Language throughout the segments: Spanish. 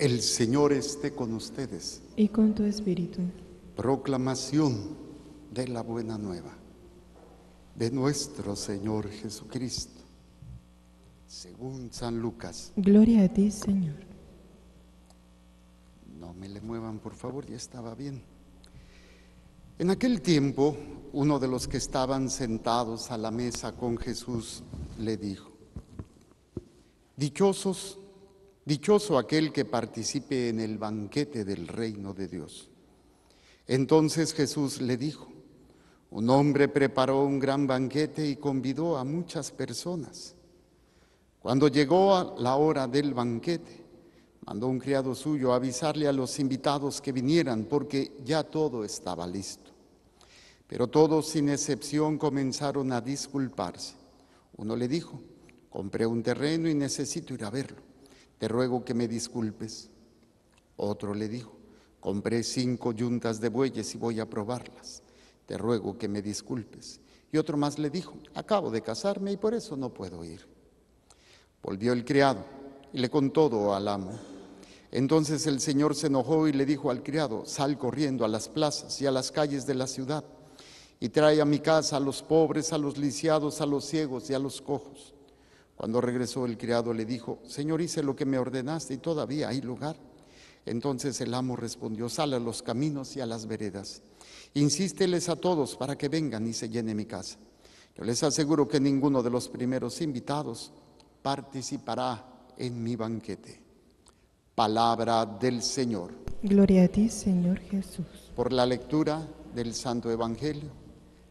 El Señor esté con ustedes. Y con tu espíritu. Proclamación de la buena nueva de nuestro Señor Jesucristo, según San Lucas. Gloria a ti, Señor. No me le muevan, por favor, ya estaba bien. En aquel tiempo, uno de los que estaban sentados a la mesa con Jesús le dijo: Dichoso aquel que participe en el banquete del reino de Dios. Entonces Jesús le dijo: un hombre preparó un gran banquete y convidó a muchas personas. Cuando llegó a la hora del banquete, mandó un criado suyo a avisarle a los invitados que vinieran, porque ya todo estaba listo. Pero todos, sin excepción, comenzaron a disculparse. Uno le dijo: compré un terreno y necesito ir a verlo. Te ruego que me disculpes. Otro le dijo: compré 5 yuntas de bueyes y voy a probarlas. Te ruego que me disculpes. Y otro más le dijo: acabo de casarme y por eso no puedo ir. Volvió el criado y le contó todo al amo. Entonces el Señor se enojó y le dijo al criado: sal corriendo a las plazas y a las calles de la ciudad y trae a mi casa a los pobres, a los lisiados, a los ciegos y a los cojos. Cuando regresó el criado le dijo: Señor, hice lo que me ordenaste y todavía hay lugar. Entonces el amo respondió: sal a los caminos y a las veredas, insísteles a todos para que vengan y se llene mi casa. Yo les aseguro que ninguno de los primeros invitados participará en mi banquete. Palabra del Señor. Gloria a ti, Señor Jesús. Por la lectura del Santo Evangelio,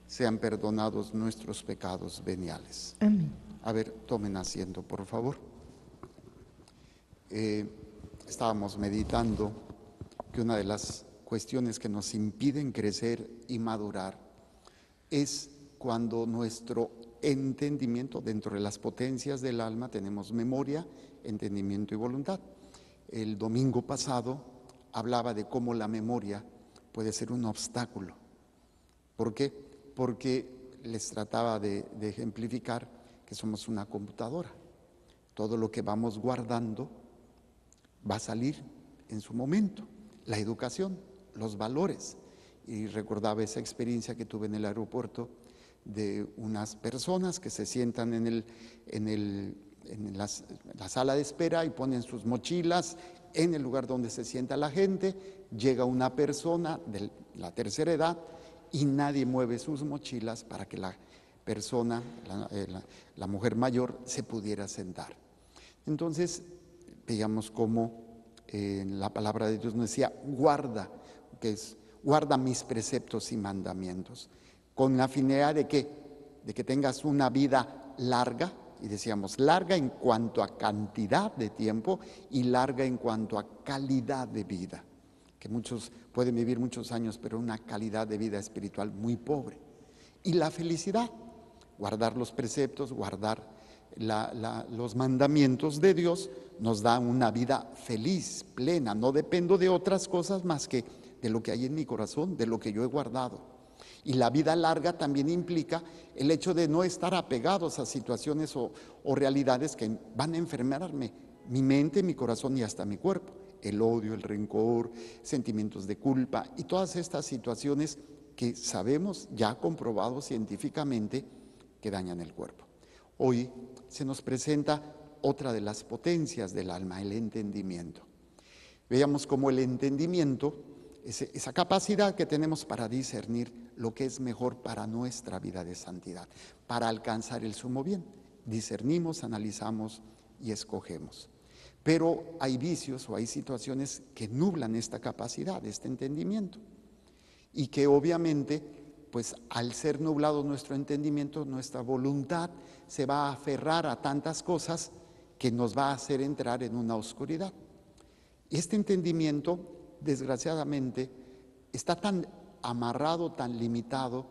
sean perdonados nuestros pecados veniales. Amén. A ver, tomen asiento, por favor. Estábamos meditando que una de las cuestiones que nos impiden crecer y madurar es cuando nuestro entendimiento, dentro de las potencias del alma, tenemos memoria, entendimiento y voluntad. El domingo pasado hablaba de cómo la memoria puede ser un obstáculo. ¿Por qué? Porque les trataba de ejemplificar que somos una computadora. Todo lo que vamos guardando va a salir en su momento. La educación, los valores. Y recordaba esa experiencia que tuve en el aeropuerto de unas personas que se sientan en la sala de espera y ponen sus mochilas en el lugar donde se sienta la gente. Llega una persona de la tercera edad y nadie mueve sus mochilas para que la persona, la mujer mayor, se pudiera sentar. Entonces veíamos cómo la palabra de Dios nos decía: guarda, que es guarda mis preceptos y mandamientos, con la finalidad de que tengas una vida larga. Y decíamos, larga en cuanto a cantidad de tiempo y larga en cuanto a calidad de vida. Que muchos pueden vivir muchos años, pero una calidad de vida espiritual muy pobre. Y la felicidad, guardar los preceptos, guardar los mandamientos de Dios, nos da una vida feliz, plena. No dependo de otras cosas más que de lo que hay en mi corazón, de lo que yo he guardado. Y la vida larga también implica el hecho de no estar apegados a situaciones o realidades que van a enfermarme, mi mente, mi corazón y hasta mi cuerpo. El odio, el rencor, sentimientos de culpa y todas estas situaciones que sabemos, ya comprobado científicamente, que dañan el cuerpo. Hoy se nos presenta otra de las potencias del alma, el entendimiento. Veamos cómo el entendimiento, esa capacidad que tenemos para discernir lo que es mejor para nuestra vida de santidad, para alcanzar el sumo bien. Discernimos, analizamos y escogemos. Pero hay vicios o hay situaciones que nublan esta capacidad, este entendimiento. Y que obviamente, pues al ser nublado nuestro entendimiento, nuestra voluntad se va a aferrar a tantas cosas que nos va a hacer entrar en una oscuridad. Y este entendimiento, desgraciadamente, está tan amarrado, tan limitado,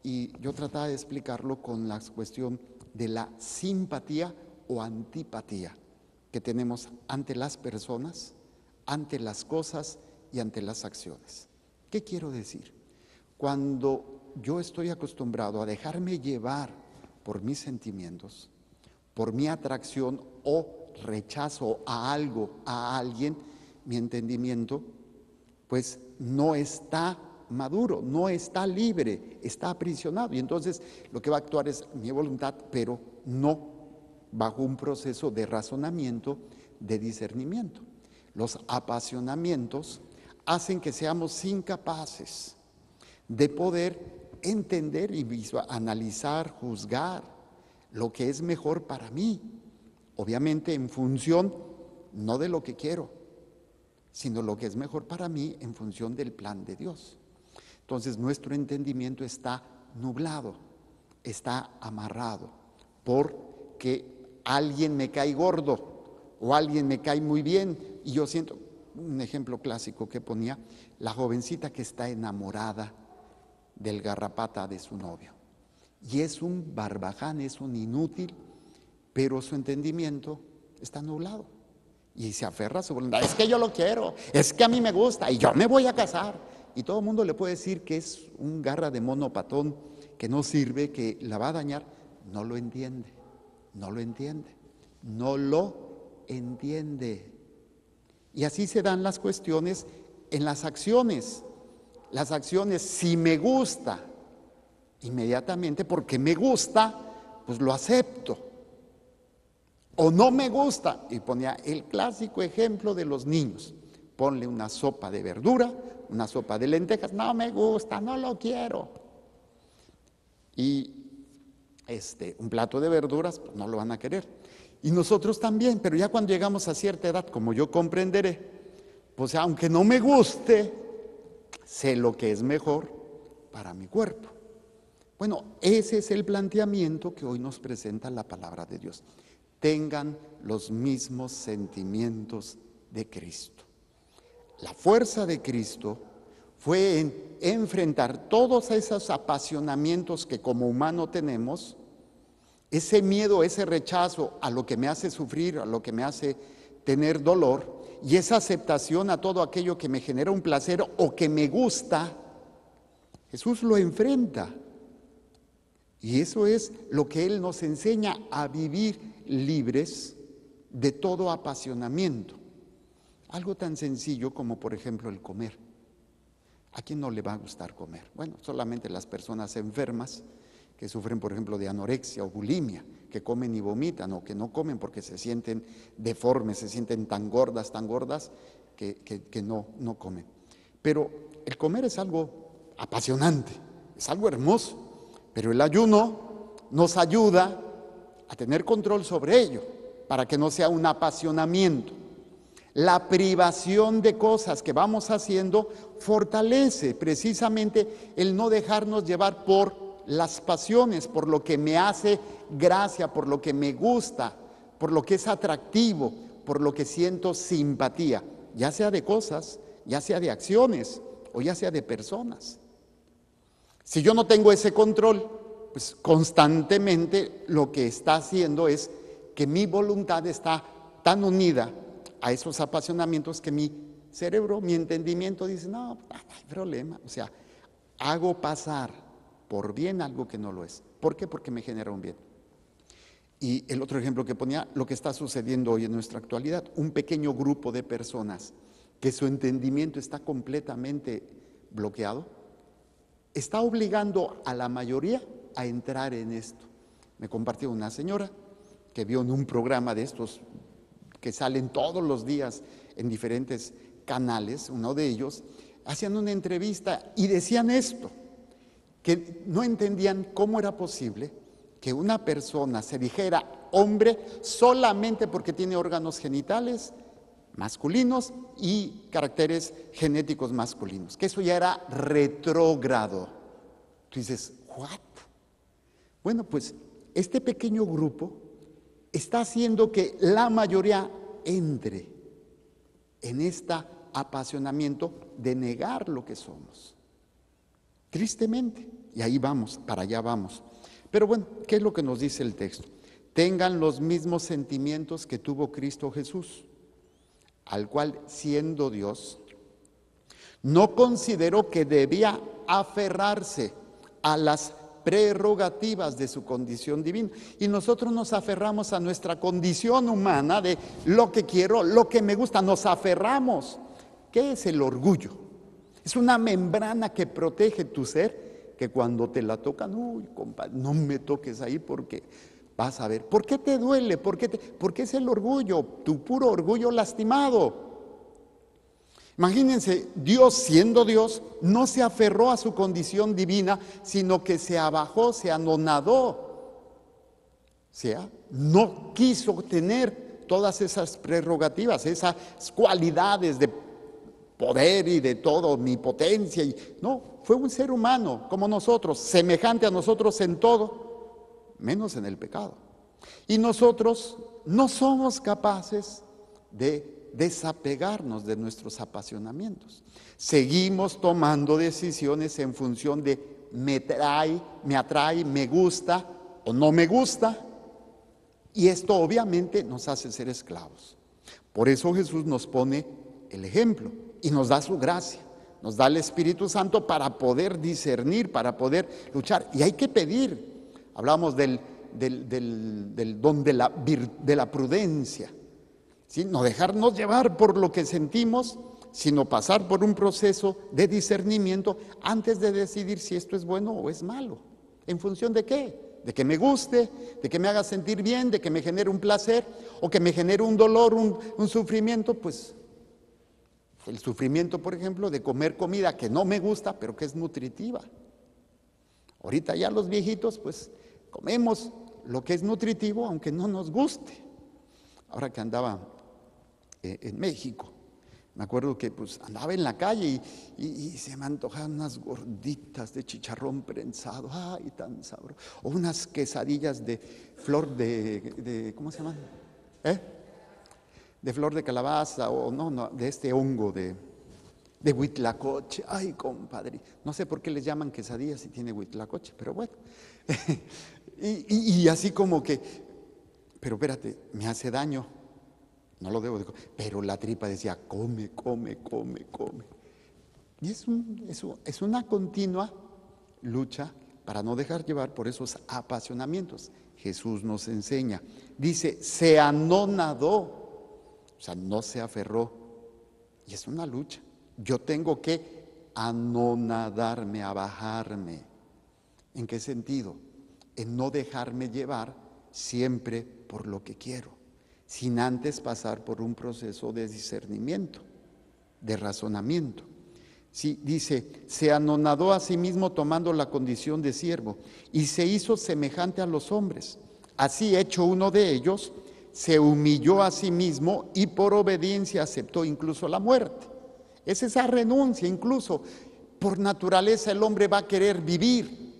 y yo trataba de explicarlo con la cuestión de la simpatía o antipatía que tenemos ante las personas, ante las cosas y ante las acciones. ¿Qué quiero decir? Cuando yo estoy acostumbrado a dejarme llevar por mis sentimientos, por mi atracción o rechazo a algo, a alguien, mi entendimiento pues no está maduro, no está libre, está aprisionado. Y entonces lo que va a actuar es mi voluntad, pero no bajo un proceso de razonamiento, de discernimiento. Los apasionamientos hacen que seamos incapaces de poder entender y analizar, juzgar lo que es mejor para mí, obviamente en función no de lo que quiero, sino lo que es mejor para mí en función del plan de Dios. Entonces nuestro entendimiento está nublado, está amarrado, porque alguien me cae gordo o alguien me cae muy bien y yo siento, un ejemplo clásico que ponía, la jovencita que está enamorada del garrapata de su novio. Y es un barbaján, es un inútil, pero su entendimiento está nublado. Y se aferra a su voluntad. Es que yo lo quiero, es que a mí me gusta y yo me voy a casar. Y todo el mundo le puede decir que es un garra de mono patón, que no sirve, que la va a dañar. No lo entiende, no lo entiende, no lo entiende. Y así se dan las cuestiones en las acciones. Las acciones, si me gusta, inmediatamente porque me gusta, pues lo acepto. O no me gusta, y ponía el clásico ejemplo de los niños. Ponle una sopa de verdura, una sopa de lentejas, no me gusta, no lo quiero. Y un plato de verduras, pues no lo van a querer. Y nosotros también, pero ya cuando llegamos a cierta edad, como yo comprenderé, pues aunque no me guste, sé lo que es mejor para mi cuerpo. Bueno, ese es el planteamiento que hoy nos presenta la palabra de Dios. Tengan los mismos sentimientos de Cristo. La fuerza de Cristo fue en enfrentar todos esos apasionamientos que como humano tenemos, ese miedo, ese rechazo a lo que me hace sufrir, a lo que me hace tener dolor, y esa aceptación a todo aquello que me genera un placer o que me gusta. Jesús lo enfrenta. Y eso es lo que Él nos enseña, a vivir libres de todo apasionamiento. Algo tan sencillo como, por ejemplo, el comer. ¿A quién no le va a gustar comer? Bueno, solamente las personas enfermas que sufren, por ejemplo, de anorexia o bulimia, que comen y vomitan, o que no comen porque se sienten deformes, se sienten tan gordas, que no comen. Pero el comer es algo apasionante, es algo hermoso. Pero el ayuno nos ayuda a tener control sobre ello, para que no sea un apasionamiento. La privación de cosas que vamos haciendo fortalece precisamente el no dejarnos llevar por las pasiones, por lo que me hace gracia, por lo que me gusta, por lo que es atractivo, por lo que siento simpatía, ya sea de cosas, ya sea de acciones o ya sea de personas. Si yo no tengo ese control, pues constantemente lo que está haciendo es que mi voluntad está tan unida a esos apasionamientos que mi cerebro, mi entendimiento dice, no, no hay problema. O sea, hago pasar por bien algo que no lo es. ¿Por qué? Porque me genera un bien. Y el otro ejemplo que ponía, lo que está sucediendo hoy en nuestra actualidad, un pequeño grupo de personas que su entendimiento está completamente bloqueado, está obligando a la mayoría a entrar en esto. Me compartió una señora que vio en un programa de estos que salen todos los días en diferentes canales, uno de ellos, hacían una entrevista y decían esto, que no entendían cómo era posible que una persona se dijera hombre solamente porque tiene órganos genitales masculinos y caracteres genéticos masculinos, que eso ya era retrógrado. Tú dices, ¿what? Bueno, pues este pequeño grupo está haciendo que la mayoría entre en este apasionamiento de negar lo que somos. Tristemente, y ahí vamos, para allá vamos. Pero bueno, ¿qué es lo que nos dice el texto? Tengan los mismos sentimientos que tuvo Cristo Jesús, al cual, siendo Dios, no consideró que debía aferrarse a las prerrogativas de su condición divina. Y nosotros nos aferramos a nuestra condición humana de lo que quiero, lo que me gusta, nos aferramos. ¿Qué es el orgullo? Es una membrana que protege tu ser, que cuando te la tocan, uy, compadre, no me toques ahí porque vas a ver. ¿Por qué te duele? Porque es el orgullo, tu puro orgullo lastimado. Imagínense, Dios siendo Dios, no se aferró a su condición divina, sino que se abajó, se anonadó. O sea, no quiso tener todas esas prerrogativas, esas cualidades de poder y de todo, omnipotencia. No, fue un ser humano como nosotros, semejante a nosotros en todo, menos en el pecado. Y nosotros no somos capaces de desapegarnos de nuestros apasionamientos. Seguimos tomando decisiones en función de me atrae, me gusta o no me gusta. Y esto obviamente nos hace ser esclavos. Por eso Jesús nos pone el ejemplo y nos da su gracia, nos da el Espíritu Santo para poder discernir, para poder luchar. Y hay que pedir. Hablamos del don de la prudencia. ¿Sí? No dejarnos llevar por lo que sentimos, sino pasar por un proceso de discernimiento antes de decidir si esto es bueno o es malo. ¿En función de qué? De que me guste, de que me haga sentir bien, de que me genere un placer o que me genere un dolor, un sufrimiento. Pues el sufrimiento, por ejemplo, de comer comida que no me gusta, pero que es nutritiva. Ahorita ya los viejitos, pues comemos lo que es nutritivo, aunque no nos guste. Ahora que andaba en México, me acuerdo que pues andaba en la calle y se me antojaban unas gorditas de chicharrón prensado, ay, tan sabroso, o unas quesadillas de flor de ¿cómo se llaman? De flor de calabaza, o no, de este hongo de huitlacoche. Ay, compadre, no sé por qué les llaman quesadillas si tiene huitlacoche, pero bueno. y así como que, pero espérate, me hace daño. No lo debo de comer. Pero la tripa decía, come. Y es una continua lucha para no dejar llevar por esos apasionamientos. Jesús nos enseña. Dice, se anonadó. O sea, no se aferró. Y es una lucha. Yo tengo que anonadarme, abajarme. ¿En qué sentido? En no dejarme llevar siempre por lo que quiero, sin antes pasar por un proceso de discernimiento, de razonamiento. Sí, dice, se anonadó a sí mismo tomando la condición de siervo y se hizo semejante a los hombres. Así, hecho uno de ellos, se humilló a sí mismo y por obediencia aceptó incluso la muerte. Es esa renuncia, incluso por naturaleza el hombre va a querer vivir.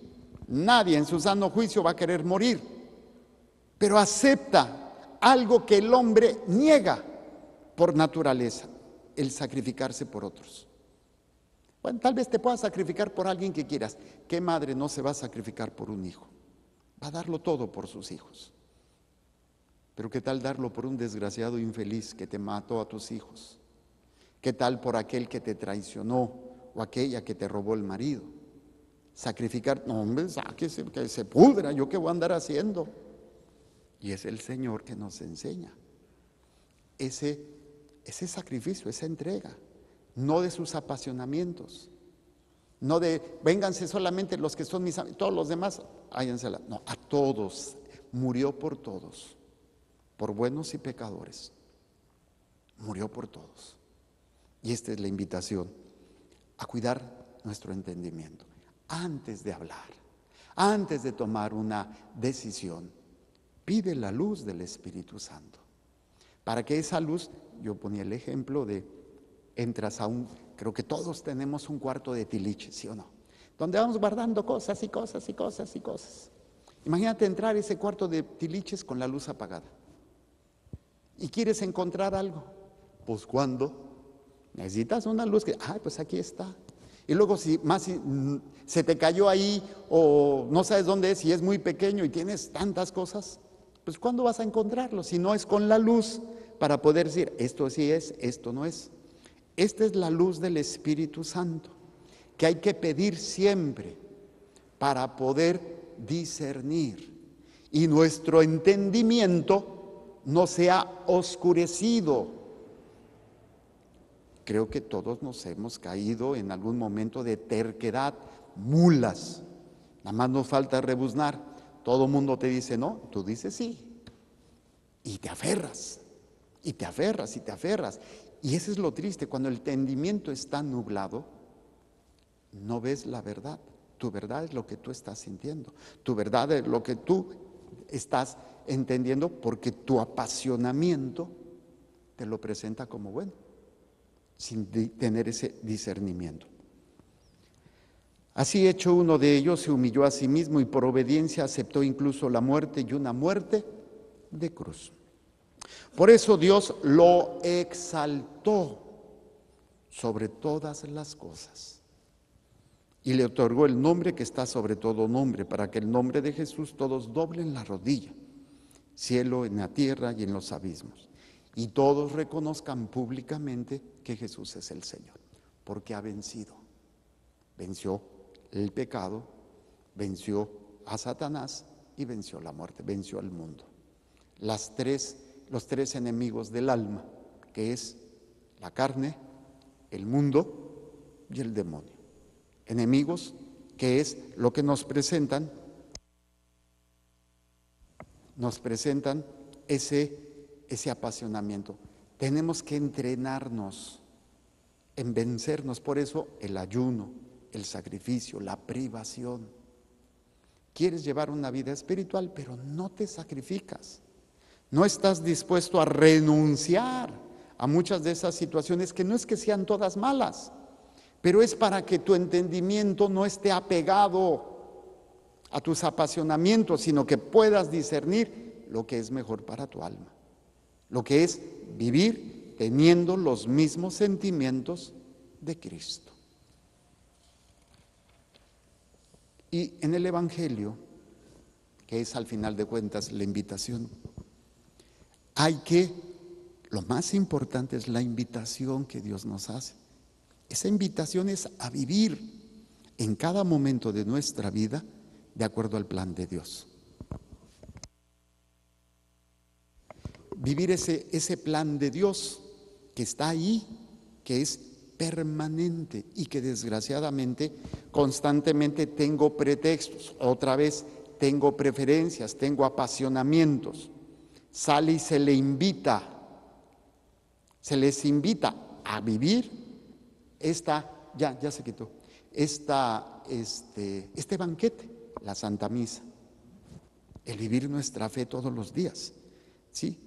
Nadie en su sano juicio va a querer morir, pero acepta algo que el hombre niega por naturaleza, el sacrificarse por otros. Bueno, tal vez te puedas sacrificar por alguien que quieras. ¿Qué madre no se va a sacrificar por un hijo? Va a darlo todo por sus hijos. Pero ¿qué tal darlo por un desgraciado infeliz que te mató a tus hijos? ¿Qué tal por aquel que te traicionó o aquella que te robó el marido? Sacrificar, no hombre, sáquese, que se pudra, ¿yo qué voy a andar haciendo? Y es el Señor que nos enseña ese sacrificio, esa entrega, no de sus apasionamientos, no de vénganse solamente los que son mis amigos, todos los demás, háyansela. No, a todos, murió por todos, por buenos y pecadores, murió por todos. Y esta es la invitación, a cuidar nuestro entendimiento, antes de hablar, antes de tomar una decisión. Pide la luz del Espíritu Santo, para que esa luz, yo ponía el ejemplo de, entras creo que todos tenemos un cuarto de tiliche, ¿sí o no? Donde vamos guardando cosas y cosas y cosas y cosas. Imagínate entrar a ese cuarto de tiliches con la luz apagada. ¿Y quieres encontrar algo? Pues ¿cuándo? Necesitas una luz que, pues aquí está. Y luego si se te cayó ahí o no sabes dónde es y es muy pequeño y tienes tantas cosas, pues ¿cuándo vas a encontrarlo? Si no es con la luz para poder decir, esto sí es, esto no es. Esta es la luz del Espíritu Santo, que hay que pedir siempre, para poder discernir y nuestro entendimiento no sea oscurecido. Creo que todos nos hemos caído en algún momento de terquedad, mulas. Nada más nos falta rebuznar. Todo el mundo te dice no, tú dices sí. Y te aferras, y te aferras, y te aferras. Y eso es lo triste, cuando el entendimiento está nublado, no ves la verdad. Tu verdad es lo que tú estás sintiendo. Tu verdad es lo que tú estás entendiendo porque tu apasionamiento te lo presenta como bueno, sin tener ese discernimiento. Así hecho, uno de ellos se humilló a sí mismo y por obediencia aceptó incluso la muerte, y una muerte de cruz. Por eso Dios lo exaltó sobre todas las cosas y le otorgó el nombre que está sobre todo nombre, para que el nombre de Jesús todos doblen la rodilla, cielo, en la tierra y en los abismos, y todos reconozcan públicamente que Jesús es el Señor, porque ha vencido. Venció el pecado, venció a Satanás y venció la muerte, venció al mundo. Los tres enemigos del alma, que es la carne, el mundo y el demonio. Enemigos que es lo que nos presentan ese apasionamiento. Tenemos que entrenarnos en vencernos, por eso el ayuno, el sacrificio, la privación. Quieres llevar una vida espiritual, pero no te sacrificas. No estás dispuesto a renunciar a muchas de esas situaciones que no es que sean todas malas, pero es para que tu entendimiento no esté apegado a tus apasionamientos, sino que puedas discernir lo que es mejor para tu alma, lo que es vivir teniendo los mismos sentimientos de Cristo. Y en el Evangelio, que es al final de cuentas la invitación, lo más importante es la invitación que Dios nos hace. Esa invitación es a vivir en cada momento de nuestra vida de acuerdo al plan de Dios. Vivir ese plan de Dios que está ahí, que es permanente y que desgraciadamente constantemente tengo pretextos, otra vez tengo preferencias, tengo apasionamientos. Sale y se les invita a vivir ya se quitó, este banquete, la Santa Misa, el vivir nuestra fe todos los días, ¿sí?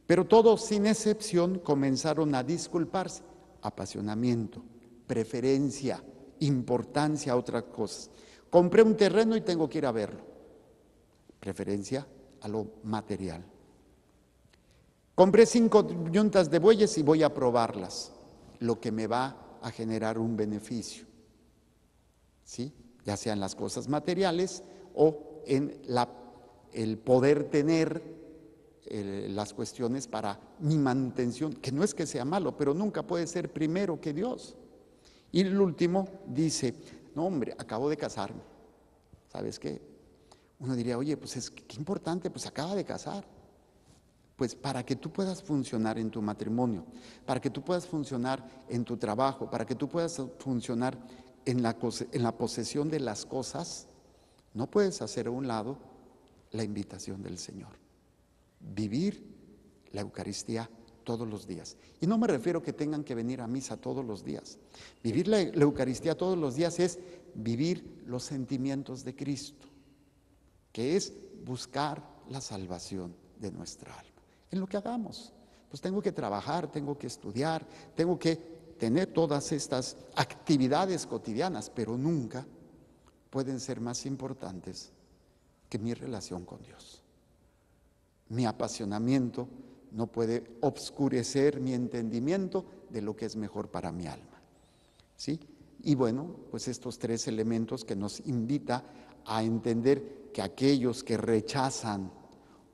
Pero todos, sin excepción, comenzaron a disculparse, apasionamiento, preferencia, importancia a otras cosas. Compré un terreno y tengo que ir a verlo, preferencia a lo material. Compré 5 yuntas de bueyes y voy a probarlas, lo que me va a generar un beneficio, ¿sí? Ya sean las cosas materiales o en el poder tener las cuestiones para mi manutención, que no es que sea malo, pero nunca puede ser primero que Dios. Y el último dice, no hombre, acabo de casarme, ¿sabes qué? Uno diría, oye, pues qué importante, pues acaba de casar. Pues para que tú puedas funcionar en tu matrimonio, para que tú puedas funcionar en tu trabajo, para que tú puedas funcionar en la posesión de las cosas, no puedes hacer a un lado la invitación del Señor. Vivir la Eucaristía todos los días. Y no me refiero que tengan que venir a misa todos los días. Vivir la Eucaristía todos los días es vivir los sentimientos de Cristo, que es buscar la salvación de nuestra alma. En lo que hagamos, pues tengo que trabajar, tengo que estudiar, tengo que tener todas estas actividades cotidianas, pero nunca pueden ser más importantes que mi relación con Dios. Mi apasionamiento no puede obscurecer mi entendimiento de lo que es mejor para mi alma, ¿sí? Y bueno, pues estos 3 elementos que nos invita a entender que aquellos que rechazan,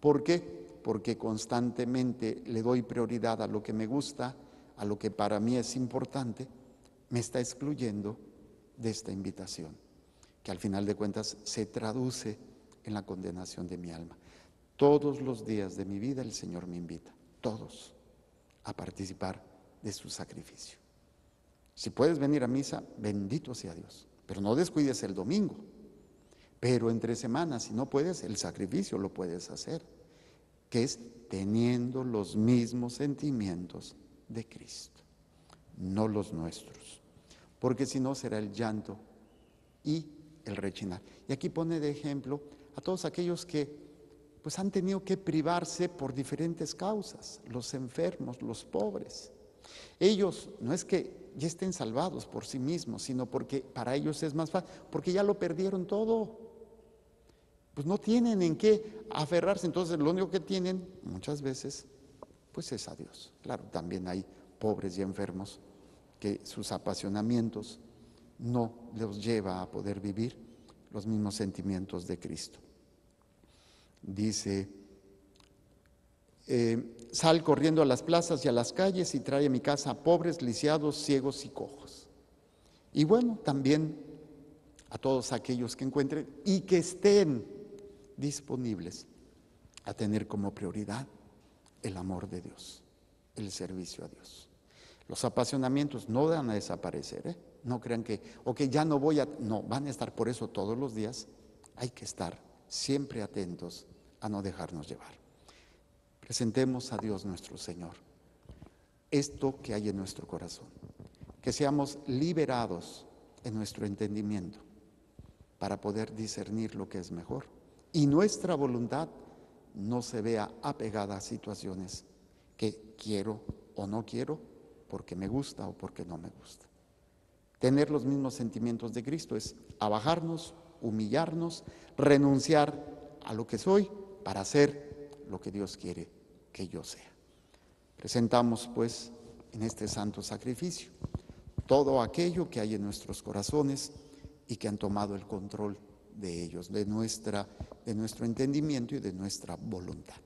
¿por qué? Porque constantemente le doy prioridad a lo que me gusta, a lo que para mí es importante, me está excluyendo de esta invitación. que al final de cuentas se traduce en la condenación de mi alma. Todos los días de mi vida el Señor me invita, todos, a participar de su sacrificio. Si puedes venir a misa, bendito sea Dios, pero no descuides el domingo. Pero entre semanas, si no puedes, el sacrificio lo puedes hacer, que es teniendo los mismos sentimientos de Cristo, no los nuestros, porque si no será el llanto y el rechinar. Y aquí pone de ejemplo a todos aquellos que pues han tenido que privarse por diferentes causas, los enfermos, los pobres. Ellos no es que ya estén salvados por sí mismos, sino porque para ellos es más fácil, porque ya lo perdieron todo. Pues no tienen en qué aferrarse, entonces lo único que tienen muchas veces pues es a Dios. Claro, también hay pobres y enfermos que sus apasionamientos no los lleva a poder vivir los mismos sentimientos de Cristo. Dice, sal corriendo a las plazas y a las calles y trae a mi casa a pobres, lisiados, ciegos y cojos. Y bueno, también a todos aquellos que encuentren y que estén disponibles a tener como prioridad el amor de Dios, el servicio a Dios. Los apasionamientos no van a desaparecer, no crean que, ya no voy a, no, van a estar por eso todos los días. Hay que estar siempre atentos a no dejarnos llevar. Presentemos a Dios nuestro Señor esto que hay en nuestro corazón, que seamos liberados en nuestro entendimiento para poder discernir lo que es mejor y nuestra voluntad no se vea apegada a situaciones que quiero o no quiero, porque me gusta o porque no me gusta. Tener los mismos sentimientos de Cristo es abajarnos, humillarnos, renunciar a lo que soy para ser lo que Dios quiere que yo sea. Presentamos pues en este santo sacrificio todo aquello que hay en nuestros corazones y que han tomado el control de ellos, de nuestro entendimiento y de nuestra voluntad.